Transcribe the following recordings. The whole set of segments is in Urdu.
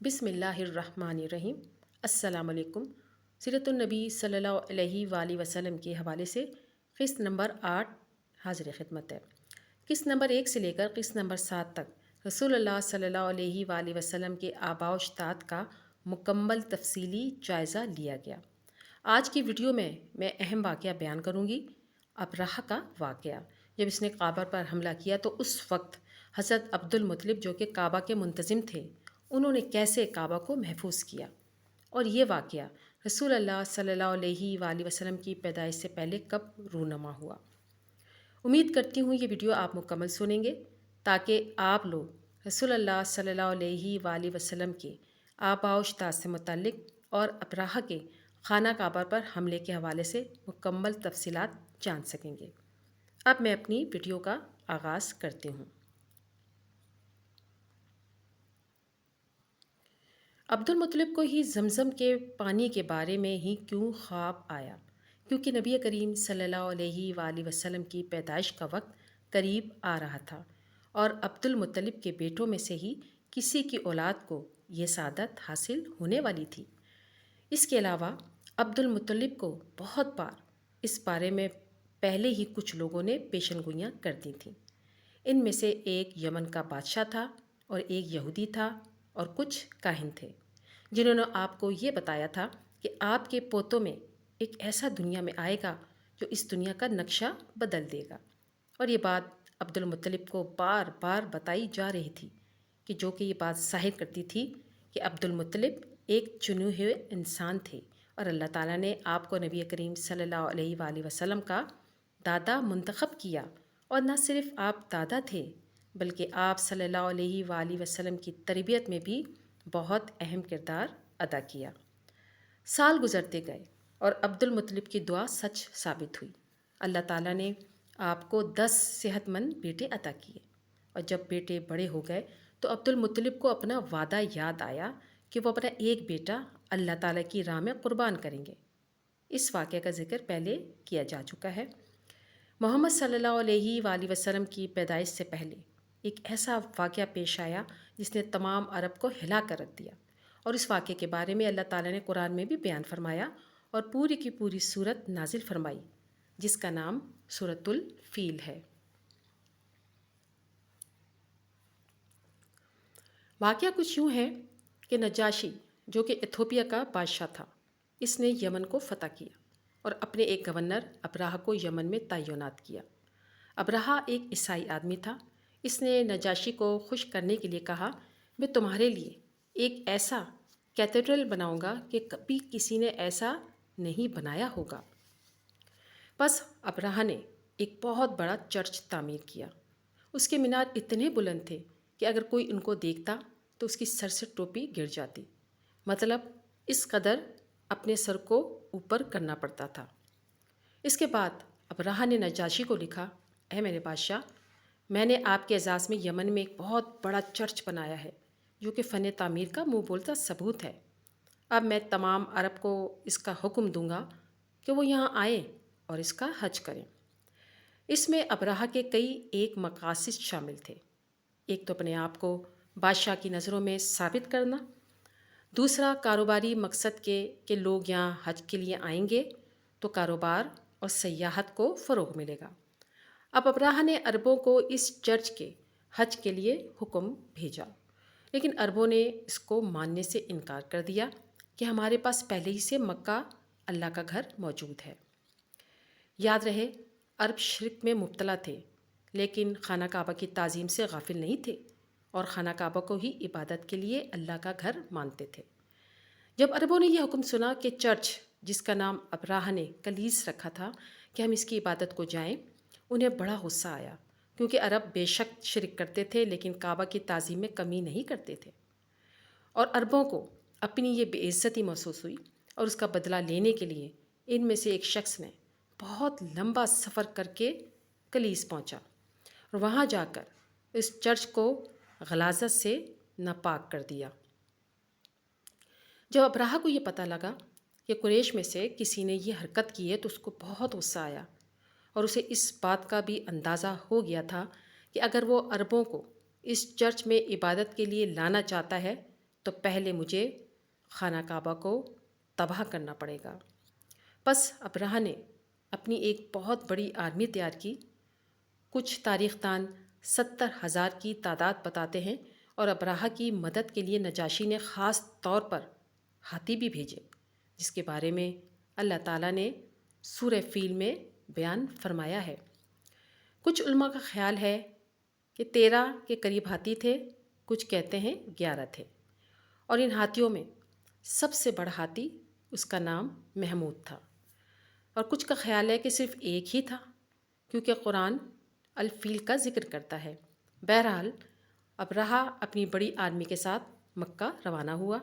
بسم اللہ الرحمن الرحیم۔ السلام علیکم۔ سیرت النبی صلی اللہ علیہ وآلہ وسلم کے حوالے سے قسط نمبر 8 حاضر خدمت ہے۔ قسط نمبر 1 سے لے کر قسط نمبر 7 تک رسول اللہ صلی اللہ علیہ وآلہ وسلم کے آباء و اجداد کا مکمل تفصیلی جائزہ لیا گیا۔ آج کی ویڈیو میں اہم واقعہ بیان کروں گی، ابرہہ کا واقعہ۔ جب اس نے کعبہ پر حملہ کیا تو اس وقت حضرت عبد المطلب جو کہ کعبہ کے منتظم تھے، انہوں نے کیسے کعبہ کو محفوظ کیا، اور یہ واقعہ رسول اللہ صلی اللہ علیہ وآلہ وسلم کی پیدائش سے پہلے کب رونما ہوا۔ امید کرتی ہوں یہ ویڈیو آپ مکمل سنیں گے تاکہ آپ لوگ رسول اللہ صلی اللہ علیہ وآلہ وسلم کے آباء و اجداد سے متعلق اور ابرہہ کے خانہ کعبہ پر حملے کے حوالے سے مکمل تفصیلات جان سکیں گے۔ اب میں اپنی ویڈیو کا آغاز کرتی ہوں۔ عبد المطلب کو ہی زمزم کے پانی کے بارے میں ہی کیوں خواب آیا؟ کیونکہ نبی کریم صلی اللہ علیہ وآلہ وسلم کی پیدائش کا وقت قریب آ رہا تھا، اور عبد المطلب کے بیٹوں میں سے ہی کسی کی اولاد کو یہ سعادت حاصل ہونے والی تھی۔ اس کے علاوہ عبد المطلب کو بہت بار اس بارے میں پہلے ہی کچھ لوگوں نے پیشن گوئیاں کر دی تھیں۔ ان میں سے ایک یمن کا بادشاہ تھا، اور ایک یہودی تھا، اور کچھ کاہن تھے جنہوں نے آپ کو یہ بتایا تھا کہ آپ کے پوتوں میں ایک ایسا دنیا میں آئے گا جو اس دنیا کا نقشہ بدل دے گا۔ اور یہ بات عبد المطلب کو بار بار بتائی جا رہی تھی، جو کہ یہ بات ظاہر کرتی تھی کہ عبد المطلب ایک چنے ہوئے انسان تھے، اور اللہ تعالیٰ نے آپ کو نبی کریم صلی اللہ علیہ وآلہ وسلم کا دادا منتخب کیا، اور نہ صرف آپ دادا تھے بلکہ آپ صلی اللہ علیہ وآلہ وسلم کی تربیت میں بھی بہت اہم کردار ادا کیا۔ سال گزرتے گئے اور عبد المطلب کی دعا سچ ثابت ہوئی۔ اللہ تعالیٰ نے آپ کو 10 صحت مند بیٹے عطا کیے، اور جب بیٹے بڑے ہو گئے تو عبد المطلب کو اپنا وعدہ یاد آیا کہ وہ اپنا ایک بیٹا اللہ تعالیٰ کی راہ میں قربان کریں گے۔ اس واقعے کا ذکر پہلے کیا جا چکا ہے۔ محمد صلی اللہ علیہ وآلہ وسلم کی پیدائش سے پہلے ایک ایسا واقعہ پیش آیا جس نے تمام عرب کو ہلا کر رکھ دیا، اور اس واقعے کے بارے میں اللہ تعالیٰ نے قرآن میں بھی بیان فرمایا اور پوری کی پوری سورت نازل فرمائی، جس کا نام سورۃ الفیل ہے۔ واقعہ کچھ یوں ہے کہ نجاشی جو کہ ایتھوپیا کا بادشاہ تھا، اس نے یمن کو فتح کیا اور اپنے ایک گورنر ابرہہ کو یمن میں تعینات کیا۔ ابرہہ ایک عیسائی آدمی تھا۔ اس نے نجاشی کو خوش کرنے کے لیے کہا، میں تمہارے لیے ایک ایسا کیتھیڈرل بناؤں گا کہ کبھی کسی نے ایسا نہیں بنایا ہوگا۔ بس ابرہہ نے ایک بہت بڑا چرچ تعمیر کیا۔ اس کے مینار اتنے بلند تھے کہ اگر کوئی ان کو دیکھتا تو اس کی سر سے ٹوپی گر جاتی، مطلب اس قدر اپنے سر کو اوپر کرنا پڑتا تھا۔ اس کے بعد ابرہہ نے نجاشی کو لکھا، اے میرے بادشاہ، میں نے آپ کے اعزاز میں یمن میں ایک بہت بڑا چرچ بنایا ہے جو کہ فن تعمیر کا منہ بولتا ثبوت ہے۔ اب میں تمام عرب کو اس کا حکم دوں گا کہ وہ یہاں آئیں اور اس کا حج کریں۔ اس میں ابرہہ کے کئی ایک مقاصد شامل تھے۔ ایک تو اپنے آپ کو بادشاہ کی نظروں میں ثابت کرنا، دوسرا کاروباری مقصد کے کہ لوگ یہاں حج کے لیے آئیں گے تو کاروبار اور سیاحت کو فروغ ملے گا۔ اب ابرہہ نے عربوں کو اس چرچ کے حج کے لیے حکم بھیجا، لیکن عربوں نے اس کو ماننے سے انکار کر دیا کہ ہمارے پاس پہلے ہی سے مکہ اللہ کا گھر موجود ہے۔ یاد رہے، عرب شرک میں مبتلا تھے، لیکن خانہ کعبہ کی تعظیم سے غافل نہیں تھے، اور خانہ کعبہ کو ہی عبادت کے لیے اللہ کا گھر مانتے تھے۔ جب عربوں نے یہ حکم سنا کہ چرچ جس کا نام ابرہہ نے کلیس رکھا تھا کہ ہم اس کی عبادت کو جائیں، انہیں بڑا غصہ آیا، کیونکہ عرب بے شک شرک کرتے تھے لیکن کعبہ کی تعظیم میں کمی نہیں کرتے تھے، اور عربوں کو اپنی یہ بے عزتی محسوس ہوئی، اور اس کا بدلہ لینے کے لیے ان میں سے ایک شخص نے بہت لمبا سفر کر کے کلیس پہنچا، اور وہاں جا کر اس چرچ کو غلاظت سے ناپاک کر دیا۔ جب ابرہہ کو یہ پتہ لگا کہ قریش میں سے کسی نے یہ حرکت کی ہے تو اس کو بہت غصہ آیا، اور اسے اس بات کا بھی اندازہ ہو گیا تھا کہ اگر وہ عربوں کو اس چرچ میں عبادت کے لیے لانا چاہتا ہے تو پہلے مجھے خانہ کعبہ کو تباہ کرنا پڑے گا۔ بس ابرہہ نے اپنی ایک بہت بڑی آرمی تیار کی۔ کچھ تاریخ دان 70,000 کی تعداد بتاتے ہیں، اور ابرہہ کی مدد کے لیے نجاشی نے خاص طور پر ہاتھی بھی بھیجے، جس کے بارے میں اللہ تعالیٰ نے سورہ فیل میں بیان فرمایا ہے۔ کچھ علماء کا خیال ہے کہ 13 کے قریب ہاتھی تھے، کچھ کہتے ہیں 11 تھے، اور ان ہاتھیوں میں سب سے بڑا ہاتھی اس کا نام محمود تھا، اور کچھ کا خیال ہے کہ صرف ایک ہی تھا، کیونکہ قرآن الفیل کا ذکر کرتا ہے۔ بہرحال ابرہہ اپنی بڑی آرمی کے ساتھ مکہ روانہ ہوا۔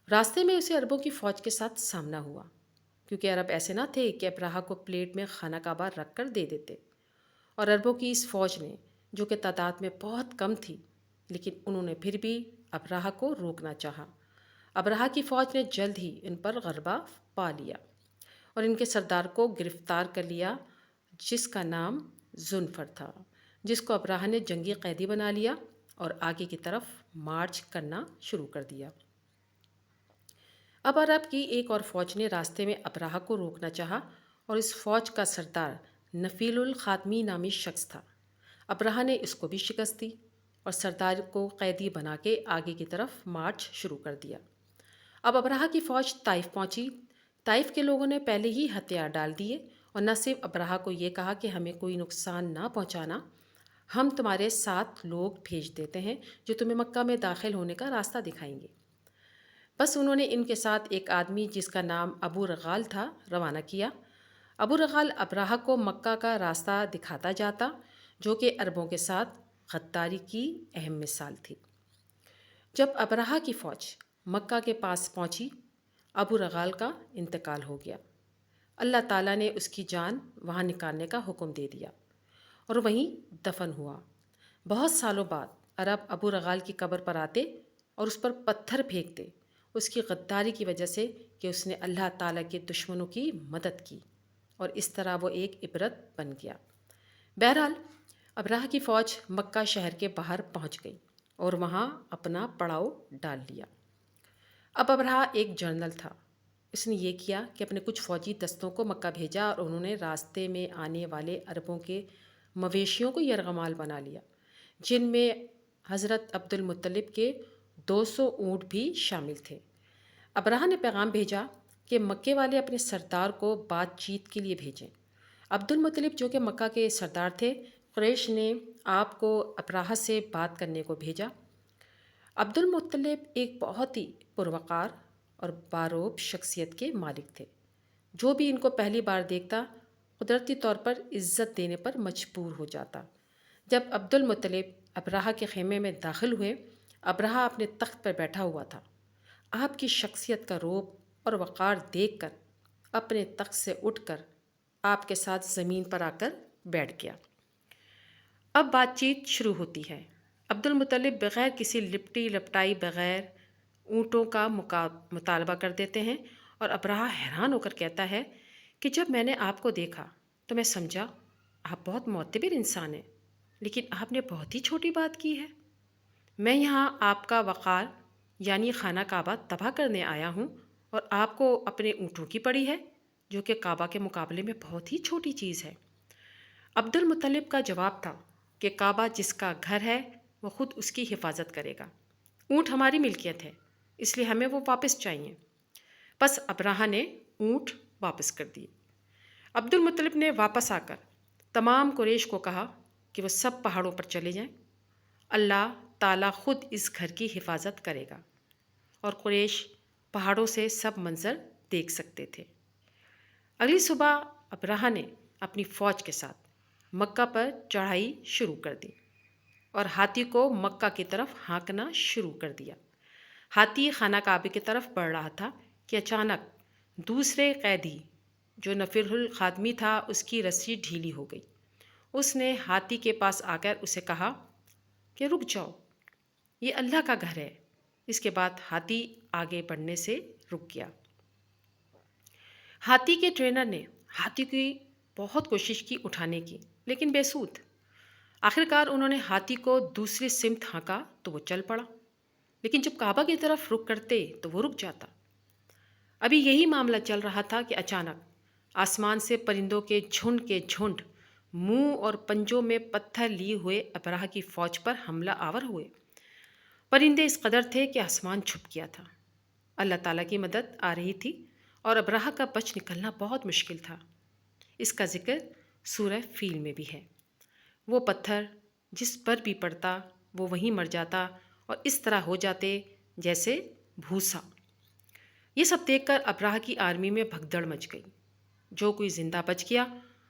راستے میں اسے عربوں کی فوج کے ساتھ سامنا ہوا، کیونکہ عرب ایسے نہ تھے کہ ابرہہ کو پلیٹ میں خانہ کعبہ رکھ کر دے دیتے، اور عربوں کی اس فوج نے، جو کہ تعداد میں بہت کم تھی، لیکن انہوں نے پھر بھی ابرہہ کو روکنا چاہا۔ ابرہہ کی فوج نے جلد ہی ان پر غلبہ پا لیا اور ان کے سردار کو گرفتار کر لیا، جس کا نام ذوالفقار تھا، جس کو ابرہہ نے جنگی قیدی بنا لیا اور آگے کی طرف مارچ کرنا شروع کر دیا۔ اب عرب کی ایک اور فوج نے راستے میں ابرہہ کو روکنا چاہا، اور اس فوج کا سردار نفیل الخاتمی نامی شخص تھا۔ ابرہہ نے اس کو بھی شکست دی اور سردار کو قیدی بنا کے آگے کی طرف مارچ شروع کر دیا۔ اب ابرہہ کی فوج طائف پہنچی۔ طائف کے لوگوں نے پہلے ہی ہتھیار ڈال دیے، اور نہ صرف ابرہہ کو یہ کہا کہ ہمیں کوئی نقصان نہ پہنچانا، ہم تمہارے 7 لوگ بھیج دیتے ہیں جو تمہیں مکہ میں داخل ہونے کا راستہ دکھائیں گے۔ بس انہوں نے ان کے ساتھ ایک آدمی جس کا نام ابو رغال تھا روانہ کیا۔ ابو رغال ابرہہ کو مکہ کا راستہ دکھاتا جاتا، جو کہ عربوں کے ساتھ غداری کی اہم مثال تھی۔ جب ابرہہ کی فوج مکہ کے پاس پہنچی، ابو رغال کا انتقال ہو گیا۔ اللہ تعالیٰ نے اس کی جان وہاں نکالنے کا حکم دے دیا اور وہیں دفن ہوا۔ بہت سالوں بعد عرب ابو رغال کی قبر پر آتے اور اس پر پتھر پھینکتے، اس کی غداری کی وجہ سے کہ اس نے اللہ تعالیٰ کے دشمنوں کی مدد کی، اور اس طرح وہ ایک عبرت بن گیا۔ بہرحال ابرہہ کی فوج مکہ شہر کے باہر پہنچ گئی اور وہاں اپنا پڑاؤ ڈال لیا۔ اب ابرہہ ایک جنرل تھا۔ اس نے یہ کیا کہ اپنے کچھ فوجی دستوں کو مکہ بھیجا، اور انہوں نے راستے میں آنے والے عربوں کے مویشیوں کو یرغمال بنا لیا، جن میں حضرت عبد المطلب کے 200 اونٹ بھی شامل تھے۔ ابرہہ نے پیغام بھیجا کہ مکے والے اپنے سردار کو بات چیت کے لیے بھیجیں۔ عبد المطلب جو کہ مکہ کے سردار تھے، قریش نے آپ کو ابرہہ سے بات کرنے کو بھیجا۔ عبد المطلب ایک بہت ہی پروقار اور باروب شخصیت کے مالک تھے۔ جو بھی ان کو پہلی بار دیکھتا، قدرتی طور پر عزت دینے پر مجبور ہو جاتا۔ جب عبد المطلب ابرہہ کے خیمے میں داخل ہوئے، ابرہہ اپنے تخت پر بیٹھا ہوا تھا۔ آپ کی شخصیت کا رعب اور وقار دیکھ کر اپنے تخت سے اٹھ کر آپ کے ساتھ زمین پر آ کر بیٹھ گیا۔ اب بات چیت شروع ہوتی ہے۔ عبد المطلب بغیر کسی لپٹی لپٹائی بغیر اونٹوں کا مطالبہ کر دیتے ہیں، اور ابرہہ حیران ہو کر کہتا ہے کہ جب میں نے آپ کو دیکھا تو میں سمجھا آپ بہت معتبر انسان ہیں، لیکن آپ نے بہت ہی چھوٹی بات کی ہے۔ میں یہاں آپ کا وقار یعنی خانہ کعبہ تباہ کرنے آیا ہوں، اور آپ کو اپنے اونٹوں کی پڑی ہے، جو کہ کعبہ کے مقابلے میں بہت ہی چھوٹی چیز ہے۔ عبد المطلب کا جواب تھا کہ کعبہ جس کا گھر ہے وہ خود اس کی حفاظت کرے گا۔ اونٹ ہماری ملکیت ہے، اس لیے ہمیں وہ واپس چاہیے۔ بس ابرہہ نے اونٹ واپس کر دیے۔ عبد المطلب نے واپس آ کر تمام قریش کو کہا کہ وہ سب پہاڑوں پر چلے جائیں، اللہ تعالیٰ خود اس گھر کی حفاظت کرے گا، اور قریش پہاڑوں سے سب منظر دیکھ سکتے تھے۔ اگلی صبح ابرہہ نے اپنی فوج کے ساتھ مکہ پر چڑھائی شروع کر دی اور ہاتھی کو مکہ کی طرف ہانکنا شروع کر دیا۔ ہاتھی خانہ کعبہ کی طرف بڑھ رہا تھا کہ اچانک دوسرے قیدی جو نفیل الخاتمی تھا، اس کی رسی ڈھیلی ہو گئی۔ اس نے ہاتھی کے پاس آ کر اسے کہا کہ رک جاؤ، یہ اللہ کا گھر ہے۔ اس کے بعد ہاتھی آگے بڑھنے سے رک گیا۔ ہاتھی کے ٹرینر نے ہاتھی کی بہت کوشش کی اٹھانے کی، لیکن بے سود۔ آخرکار انہوں نے ہاتھی کو دوسری سمت ہانکا تو وہ چل پڑا۔ لیکن جب کعبہ کی طرف رخ کرتے تو وہ رک جاتا۔ ابھی یہی معاملہ چل رہا تھا کہ اچانک آسمان سے پرندوں کے جھنڈ منہ اور پنجوں میں پتھر لیے ہوئے ابرہہ کی فوج پر حملہ آور ہوئے۔ پرندے اس قدر تھے کہ آسمان چھپ گیا تھا۔ اللہ تعالیٰ کی مدد آ رہی تھی اور ابرہہ کا بچ نکلنا بہت مشکل تھا۔ اس کا ذکر سورہ فیل میں بھی ہے۔ وہ پتھر جس پر بھی پڑتا وہ وہیں مر جاتا اور اس طرح ہو جاتے جیسے بھوسا۔ یہ سب دیکھ کر ابرہہ کی آرمی میں بھگدڑ مچ گئی۔ جو کوئی زندہ بچ گیا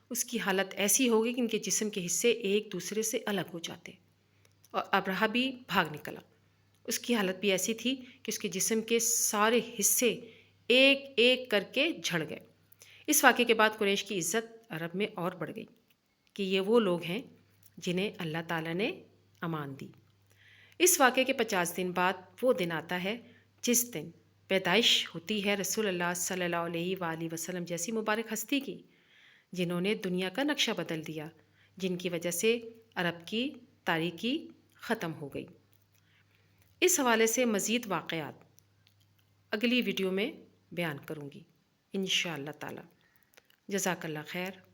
اس کی حالت ایسی ہو گئی کہ ان کے جسم کے حصے ایک دوسرے سے الگ ہو جاتے، اور ابرہہ بھی بھاگ نکلا۔ اس کی حالت بھی ایسی تھی کہ اس کے جسم کے سارے حصے ایک ایک کر کے جھڑ گئے۔ اس واقعے کے بعد قریش کی عزت عرب میں اور بڑھ گئی کہ یہ وہ لوگ ہیں جنہیں اللہ تعالیٰ نے امان دی۔ اس واقعے کے 50 دن بعد وہ دن آتا ہے جس دن پیدائش ہوتی ہے رسول اللہ صلی اللہ علیہ وآلہ وسلم جیسی مبارک ہستی کی، جنہوں نے دنیا کا نقشہ بدل دیا، جن کی وجہ سے عرب کی تاریکی ختم ہو گئی۔ اس حوالے سے مزید واقعات اگلی ویڈیو میں بیان کروں گی انشاءاللہ تعالی۔ جزاک اللہ خیر۔